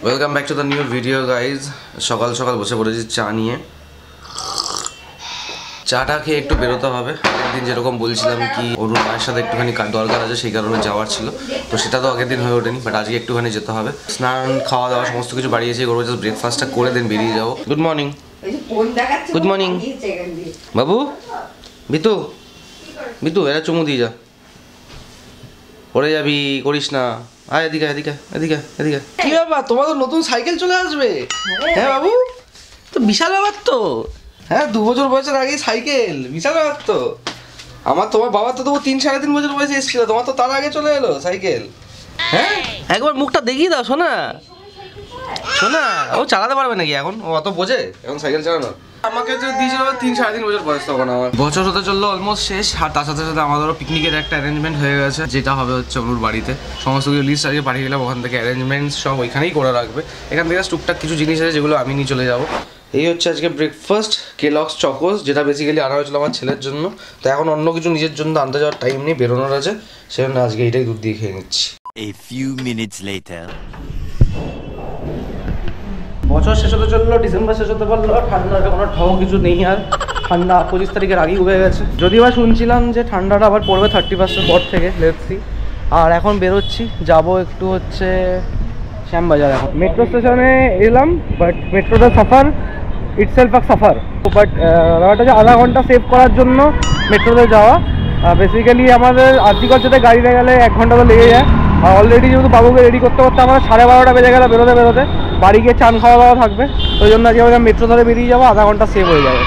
Welcome back to the new video guys. সকাল সকাল বসে পড়েছি চা নিয়ে। চাটা খেয়ে একটু বেরোতে হবে। একদিন যেরকম বলছিলাম কি ওর মায়ের সাথে একটুখানি দরকার আছে, সেই কারণে যাওয়ার ছিল, তো সেটা তো আগের দিন হয়ে ওঠেনি, বাট আজকে একটুখানি যেতে হবে। স্নান খাওয়া দাওয়া সমস্ত কিছু বাড়িয়েছি, করবো জাস্ট ব্রেকফাস্টটা করে দেন বেরিয়ে যাবো। Good morning. গুড মর্নিং বাবু। বিতু বিতু এরা চুমু দিয়ে যা, পড়ে যাবি, করিস না। আয় এদিকে এদিকে এদিকে এদিকে। কি ব্যাপার, তোমার তো নতুন সাইকেল চলে আসবে? হ্যাঁ বাবু, তো বিশাল ব্যাপার তো। হ্যাঁ 2 বছর বয়সের আগেই সাইকেল, বিশাল ব্যাপার তো। তোমার বাবা তো তবু 3-3.5 বছর বয়সে এসেছিল, তোমার তো তার আগে চলে এলো সাইকেল। হ্যাঁ একবার মুখটা দেখিয়ে দাও সোনা। সোনা ও চালাতে পারবে নাকি এখন? ও অত বোঝে এখন সাইকেল চালানো? আমাকে যে দিয়েছিল 3-3.5 বছর বয়স তখন আমার। বছর হতে চললো অলমোস্ট শেষ, আর তার সাথে সাথে আমাদেরও পিকনিকের একটা অ্যারেঞ্জমেন্ট হয়ে গেছে, যেটা হবে হচ্ছে ওর বাড়িতে। সমস্ত কিছু লিস্ট আজকে পাঠিয়ে গেলাম, ওখান থেকে অ্যারেঞ্জমেন্টস সব ওইখানেই করে রাখবে। এখান থেকে টুকটাক কিছু জিনিস আছে যেগুলো আমি নিয়ে চলে যাবো। এই হচ্ছে আজকে ব্রেকফাস্ট, কেলগস চকোস, যেটা বেসিক্যালি আনা হয়েছিল আমার ছেলের জন্য। তো এখন অন্য কিছু নিজের জন্য আনতে যাওয়ার টাইম নেই, বেরোনোর আছে, সেজন্য আজকে এটাই দুধ দিয়ে খেয়ে নিচ্ছি। A few minutes later. বছর শেষ হতে চললো, ডিসেম্বর শেষ হতে পারলো, ঠান্ডার কোনো ঠাও কিছু নেই আর। ঠান্ডা 25 তারিখের আগেই উঠে গেছে। যদিও বা শুনছিলাম যে ঠান্ডাটা আবার পড়বে 30% পর থেকে, লেটস সি। আর এখন বেরোচ্ছি, যাব একটু হচ্ছে শ্যামবাজার। এখন মেট্রো স্টেশনে এলাম, বাট মেট্রোটা সাফার ইটসেলফ সাফার, বাট ব্যাপারটা যে আধা ঘন্টা সেভ করার জন্য মেট্রোতে যাওয়া। বেসিক্যালি আমাদের আর্থিকর যেতে গাড়িতে গেলে 1 ঘন্টা তো লেগে যায়। আর অলরেডি যেহেতু বাবুকে রেডি করতে করতে আমার 12:30 বেজে গেলে বেরোতে বাড়ি গিয়ে চান খাওয়া দাওয়া থাকবে, ওই জন্য আজকে আমরা মেট্রো ধরে বেরিয়ে যাবো, আধা ঘন্টা সেভ হয়ে যাবে।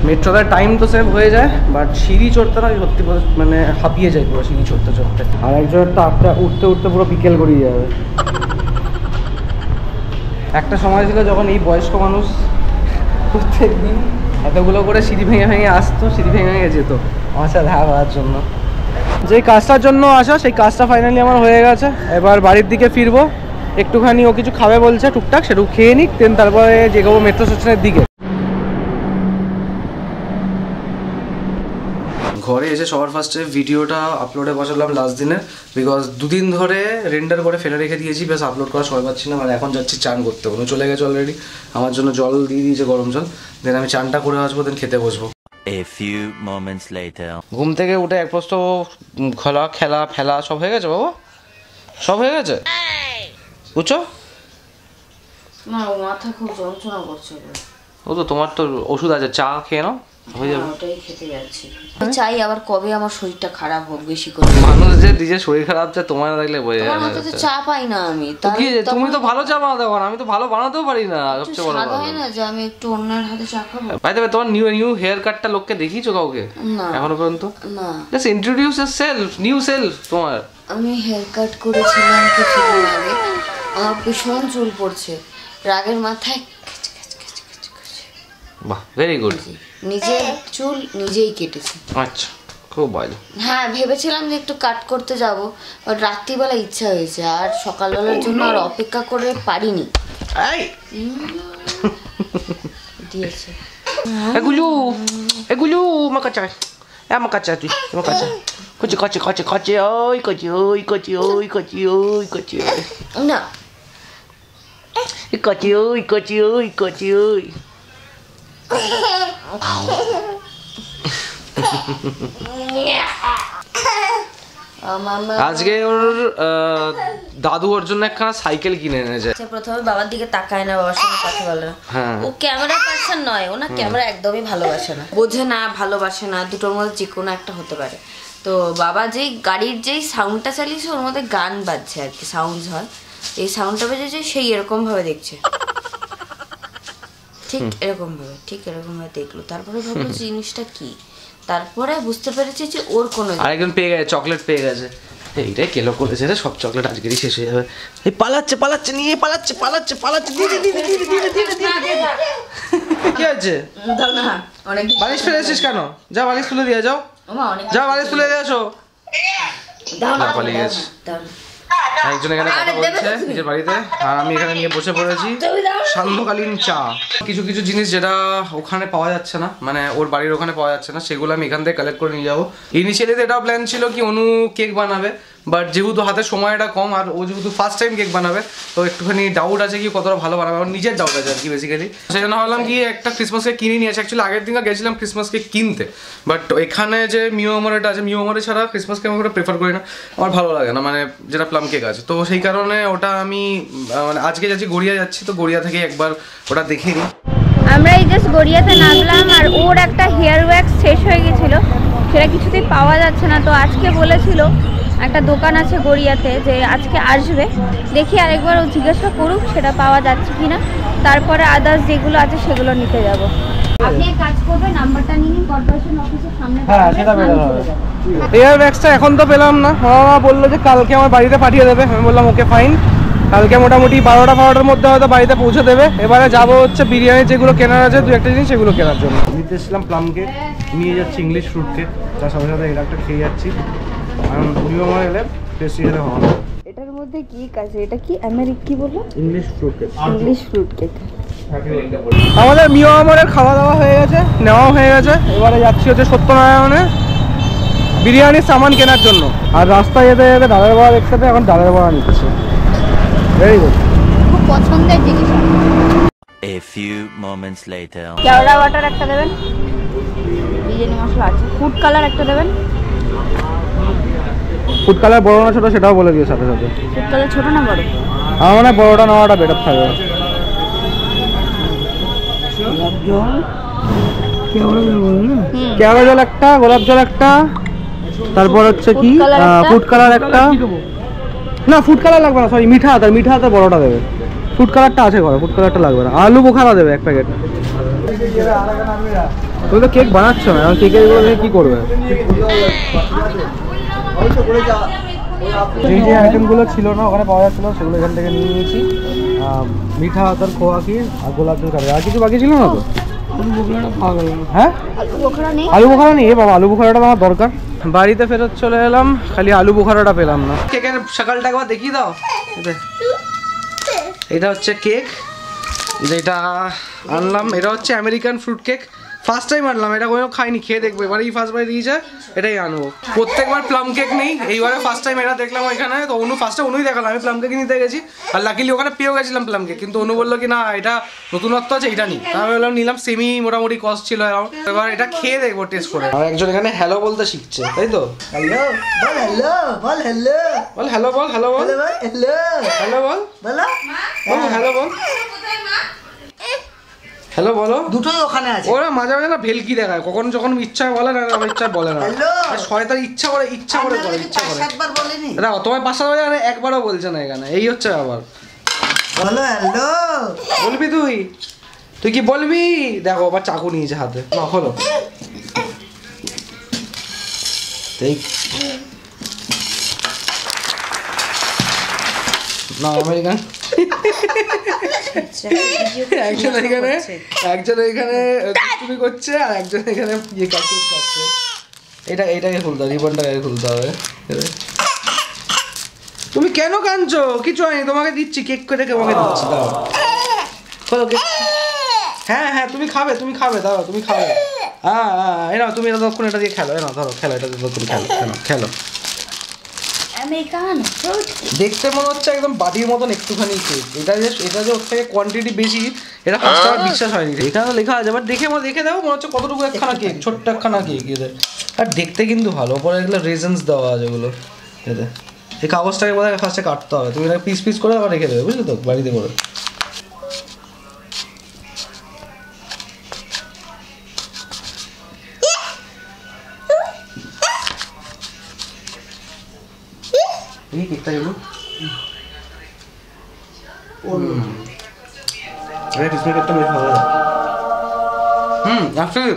মেট্রোতে টাইম তো সেভ হয়ে যায়, বাট সিঁড়ি চড়তে না সত্যি মানে হাঁপিয়ে যায় পুরো সিঁড়ি চড়তে চড়তে। আর একজনের তো উঠতে উঠতে পুরো বিকেল গড়িয়ে যাবে। একটা সময় ছিল যখন এই বয়স্ক মানুষ প্রত্যেক দিন এতগুলো করে সিঁড়ি ভেঙে ভেঙে আসতো, সিঁড়ি ভেঙে ভেঙে যেত আমার সাথে দেখা করার জন্য। যেই কাজটার জন্য আসা, সেই কাজটা ফাইনালি আমার হয়ে গেছে। এবার বাড়ির দিকে ফিরবো, একটুখানি ও কিছু খাবে বলছে টুকটাক, সেটুকু খেয়ে নিক, দেন তারপরে যেগোবো মেট্রো স্টেশনের দিকে। ঘরে এসে সবার ফার্স্টে ভিডিওটা আপলোডে বসালাম লাস্ট দিনে, বিকজ 2 দিন ধরে রেন্ডার করে ফেলে রেখে দিয়েছি, বেশ আপলোড করা সময় পাচ্ছি না। মানে এখন যাচ্ছি চান করতে, কোনো চলে গেছে অলরেডি, আমার জন্য জল দিয়ে দিয়েছে গরম জল, দেন আমি চানটা করে আসবো, দেন খেতে বসবো। A few moments later. ঘুম থেকে উঠে এক প্রস্ত খেলা ফেলা সব হয়ে গেছে বাবা, সব হয়ে গেছে বুঝছো না? মাথা খুব যন্ত্রণা করছে। ও তো তোমার তো ওষুধ আছে, চা খেয়ে নাও, হয়ে যাবে। ওটাই খেতে যাচ্ছি। চাই আবার কবে আমার শরীরটা খারাপ হোক বেশি করে। মানুষ যে নিজের শরীর খারাপ যে তোমার দেখলে বোঝা যায় না। তো চা পাই না আমি। তুমি তো ভালো চা বানাতে পারো, আমি তো ভালো বানাতেও পারি না। সবচেয়ে বড় কথা হয় না যে আমি একটু অন্যের হাতে চা খাবো। ভাই তবে তোমার নিউ হেয়ার কাটটা লোককে দেখিয়েছো কাউকে এখনো পর্যন্ত? না। Just introduce yourself, new self তোমার। আমি হেয়ার কাট করেছিলাম কিছুদিন আগে, আমার ভীষণ চুল পড়ছে, রাগের মাথায় বাহ, ভেরি গুড। নিজের চুল নিজেই কেটেছি। আচ্ছা, খুব ভালো। হ্যাঁ ভেবেছিলাম যে একটু কাট করতে যাব, বাট রাত্রিবেলা ইচ্ছা হয়েছে, আর সকালবেলার জন্য আর অপেক্ষা করে পারিনি। দিয়েছে এগুলো মাকাচা, মাকাচা তুই মাকাচা কচি কচি কচি কচি ওই কচি ওই কচি ওই কচি ওই কচি না কচি ওই কচি ওই কচি ওই। আজকে ওর দাদু ওর জন্য একখানা সাইকেল কিনে এনেছে। প্রথমে বাবার দিকে তাকায় না, বাবার সঙ্গে কথা বলে না। ও ক্যামেরা পার্সন নয়, ও না ক্যামেরা একদমই ভালোবাসে না, বোঝে না, ভালোবাসে না, দুটোর মধ্যে যে কোনো একটা হতে পারে। তো বাবা যেই গাড়ির যেই সাউন্ডটা চালিয়েছে ওর মধ্যে গান বাজছে আর কি, সাউন্ড হয়, এই সাউন্ডটা বেজেছে, সেই এরকম ভাবে দেখছে। ঠিক এরকম ভাবে দেখলো, তারপরে ভাবলো জিনিসটা কি, তারপরে বুঝতে পেরেছি যে ওর কোনো আরেকজন পেয়ে গেছে, চকলেট পেয়ে গেছে। এইটাই কেলো করেছে রে, সব চকলেট আজকেরই শেষ হয়ে যাবে। এই পালাচ্ছে নিয়ে পালাচ্ছে কি আছে? বালিশ ফেলে এসেছিস কেন? যা বালিশ তুলে দিয়ে যাও, যা বালিশ তুলে দিয়ে আসো। পালিয়ে গেছে। একজন এখানে কথা বলছে নিজের বাড়িতে, আর আমি এখানে নিয়ে বসে পড়েছি সান্ধ্যকালীন চা। কিছু কিছু জিনিস যেটা ওখানে পাওয়া যাচ্ছে না, মানে ওর বাড়ির ওখানে পাওয়া যাচ্ছে না, সেগুলো আমি এখান থেকে কালেক্ট করে নিয়ে যাবো। ইনিশিয়ালি তো এটাও প্ল্যান ছিল কি অনু কেক বানাবে, বাট যেহেতু হাতে সময়টা কম আর ও যেহেতু ফার্স্ট টাইম কেক বানাবে, তো একটুখানি ডাউট আছে কি কতটা ভালো বানাবে, আমার নিজের ডাউট আছে আর কি বেসিক্যালি। সেই জন্য ভাবলাম কি একটা ক্রিসমাস কেক কিনে নিয়ে আসে। অ্যাকচুয়ালি আগের দিনও গেছিলাম ক্রিসমাস কেক কিনতে, বাট এখানে যে মিওমোরেটা আছে, মিওমোরে ছাড়া ক্রিসমাস কেক আমি ওটা প্রেফার করি না, আমার ভালো লাগে না, মানে যেটা প্লাম কেক আছে। তো সেই কারণে ওটা আমি মানে আজকে যাচ্ছি গড়িয়া যাচ্ছি, তো গড়িয়া থেকে একবার ওটা দেখে নিই। আমরা এই জাস্ট গড়িয়াতে নামলাম, আর ওর একটা হেয়ার ওয়্যাক্স শেষ হয়ে গেছিলো, সেটা কিছুতেই পাওয়া যাচ্ছে না। তো আজকে বলেছিল একটা দোকান আছে গড়িয়াতে যে আজকে আসবে, দেখি আরেকবার ও জিজ্ঞাসা করুক সেটা পাওয়া যাচ্ছে কিনা, তারপরে আদার্স যেগুলো আছে সেগুলো নিতে যাব। আপনি এক কাজ করবেন, নাম্বারটা নিয়ে নিন কর্পোরেশন অফিসের সামনে। হ্যাঁ, সেটা বেটার হবে। হেয়ার ওয়্যাক্সটা এখন তো পেলাম না, বাবা বললো যে কালকে আমার বাড়িতে পাঠিয়ে দেবে। আমি বললাম ওকে ফাইন, কালকে মোটামুটি 12টার মধ্যে হয়তো বাড়িতে পৌঁছে দেবে। এবারে যাবো হচ্ছে বিরিয়ানি যেগুলো কেনার আছে, দু একটা জিনিস সেগুলো কেনার জন্য। নিতে এসেছিলাম প্লাম কেক, নিয়ে যাচ্ছি ইংলিশ ফ্রুট কেক, তার সাথে সাথে এটা একটা খেয়ে যাচ্ছি, কারণ উনিও আমার এলে টেস্টি খেতে হবে। এটার মধ্যে কেক আছে, এটা কি কি বললো? English fruit cake. English fruit cake. আমাদের মিওমরের খাওয়া দাওয়া হয়ে গেছে, নেওয়া হয়ে গেছে। এবারে যাচ্ছি হচ্ছে সত্যনারায়ণে বিরিয়ানির সামান কেনার জন্য। আর রাস্তায় যেতে যেতে ডালের বড়া দেখতে পেয়ে এখন ডালের বড়া নিতেছে। ভেরি গুড, খুব পছন্দের জিনিস। A few moments later. কেওড়া ওয়াটার একটা দেবেন, বিরিয়ানি মশলা আছে। ফুড কালার একটা দেবেন। ফুড কালার বড় না ছোট সেটাও বলে দিও সাথে সাথে। ফুড কালার ছোট না বড়? আমার মানে বড়টা নেওয়াটা বেটার থাকবে। কেওড়া জল একটা, গোলাপ জল একটা, তারপর হচ্ছে কি ফুড কালার একটা। না ফুড কালার লাগবে না, সরি মিঠা হাতে বড়টা দেবে। ফুড কালারটা আছে ঘরে, ফুড কালারটা লাগবে না। আলু বোখারা দেবে এক প্যাকেট। তুমি তো কেক বানাচ্ছ না, এখন কেকের এগুলো কি করবে? যে যে আইটেমগুলো ছিল না ওখানে পাওয়া যাচ্ছিল সেগুলো এখান থেকে নিয়ে নিয়েছি। মিঠা হাতের খোয়া ক্ষীর আর গোলাপ জল খাবে। আর কিছু বাকি ছিল না তো? হ্যাঁ, আলু বোখারা নেই বাবা, আলু বোখারাটা আমার দরকার। বাড়িতে ফেরত চলে এলাম, খালি আলু বোখারাটা পেলাম না। কেকের সকালটা একবার দেখিয়ে দাও। এটা হচ্ছে কেক যেটা আনলাম, এটা হচ্ছে American fruit cake. First time আনলাম, এটা কোনো খাইনি, খেয়ে দেখবো। এবারে এই ফার্স্ট বার দিয়েছে, এটাই আনবো। প্রত্যেকবার প্লাম কেক নেই, এইবারে ফার্স্ট টাইম এটা দেখলাম ওইখানে। তো অনু ফার্স্টে অনুই দেখালাম, আমি প্লাম কেক নিতে গেছি, আর লাকিলি ওখানে পেয়েও গেছিলাম প্লাম কেক, কিন্তু অনু বললো কি না এটা নতুনত্ব আছে, এটা নিই। আমি বললাম নিলাম, সেমি মোটামুটি কস্ট ছিল। এবার এটা খেয়ে দেখবো টেস্ট করে। আর একজন এখানে হ্যালো বলতে শিখছে, তাই তো? হ্যালো বল, হ্যালো বল, হ্যালো বল, হ্যালো বল, হ্যালো বল, হ্যালো বল, হ্যালো বল, হ্যালো বলো। দুটোই ওখানে আছে। ওরা মাঝে মাঝে না ভেলকি দেখায়, কখন যখন ইচ্ছা বলে না, আমার ইচ্ছা বলে না। শয়তান ইচ্ছা করে করে ইচ্ছা করে। দেখো তোমার 5-7 বাজে একবারও বলছে না এখানে, এই হচ্ছে ব্যাপার। বলো হ্যালো বলবি তুই কি বলবি? দেখো আবার চাকু নিয়েছে হাতে, না হলো না আমেরিকান। একজন এখানে তুমি করছে আর একজন এখানে ইয়ে কাছে খাচ্ছে। এটাকে খুলতে হবে, রিবনটাকে খুলতে হবে। তুমি কেন কাঁদছো? কিছু হয়নি, তোমাকে দিচ্ছি কেক করে, তোমাকে দিচ্ছি। দাও খোলো কেক। হ্যাঁ তুমি খাবে দাও, তুমি খাবে। এই নাও তুমি ততক্ষণ এটা দিয়ে খেলো। না ধরো খেলো, এটা ততক্ষণ খেলো। আমেরিকান ফ্রুট দেখতে মনে হচ্ছে একদম বাটির মতন একটুখানি কেক। এটা যে ওর থেকে কোয়ান্টিটি বেশি, এটা ফার্স্ট আমার বিশ্বাস হয়নি। এখানে লেখা আছে, বাট দেখে দেবো মনে হচ্ছে কতটুকু একখানা কেক, ছোট্ট একখানা কেক এদের। আর দেখতে কিন্তু ভালো, ওপরে এগুলো রেজেন্স দেওয়া আছে ওগুলো এতে। এই কাগজটাকে বোধহয় ফার্স্টে কাটতে হবে, তুমি এটা পিস করে আবার রেখে দেবে, বুঝলে তো, বাড়িতে করে। এই কেকটা এগুলো কেকটা বেশ ভালো লাগে। আসলে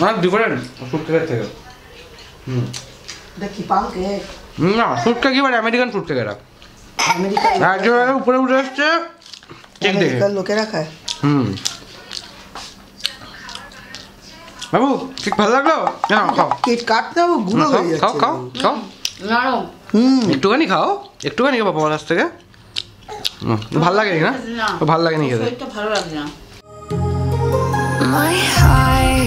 অনেক ডিফারেন্ট ফ্রুট কেকের থেকে। দেখি পান কেক না ফ্রুট কেক এবার আমেরিকান ফ্রুট কেক এটা একেবারে উপরে উঠে আসছে কেক দেখে আমেরিকার লোকেরা খায়। বাবু ঠিক ভালো লাগলো? না খাও কেক কাটতে হবে গুঁড়ো হয়ে খাও যাচ্ছে। খাও খাও নরম। একটুখানি খাও একটুখানি খাও বাবার কাছ থেকে। ভালো লাগে না? ভালো লাগে নি খেতে? ভালো লাগে না। My heart